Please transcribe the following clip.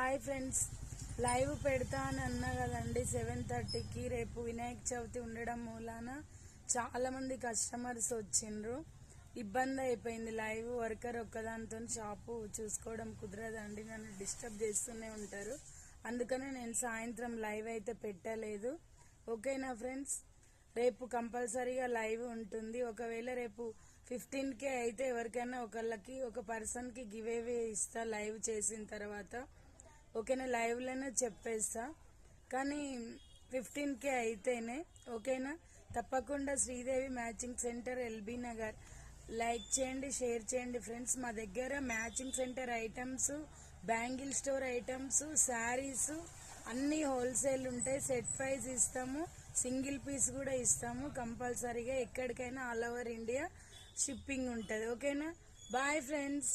Hi friends, live పెడతా అని అన్నా కదండి 7:30కి. రేపు వినాయక చవితి ఉండడం మూలాన చాలా మంది కస్టమర్స్ వచ్చిండ్రు. ఇబ్బంది అయిపోయింది. లైవ్ వర్కర్ ఒక్కదానితో షాపు చూసుకోవడం కుదరదండి, నన్ను డిస్టర్బ్ చేస్తూనే ఉంటారు. అందుకనే నేను సాయంత్రం లైవ్ అయితే పెట్టలేదు. ఓకేనా ఫ్రెండ్స్, రేపు కంపల్సరీగా లైవ్ ఉంటుంది. ఒకవేళ రేపు 15K అయితే ఎవరికైనా ఒక పర్సన్కి గివ్ అవే ఇస్తా లైవ్ చేసిన తర్వాత. ఓకేనా, లైవ్లోనే చెప్పేస్తా. కానీ 15K అయితేనే. ఓకేనా, తప్పకుండా Sridevi matching centre, LB Nagar. Like చేయండి, షేర్ చేయండి ఫ్రెండ్స్. మా దగ్గర matching centre items, bangle store items, saris అన్నీ హోల్సేల్ ఉంటాయి. సెట్ ప్రైస్ ఇస్తాము, సింగిల్ పీస్ కూడా ఇస్తాము. కంపల్సరీగా ఎక్కడికైనా ఆల్ ఓవర్ ఇండియా షిప్పింగ్ ఉంటుంది. ఓకేనా, బాయ్ ఫ్రెండ్స్.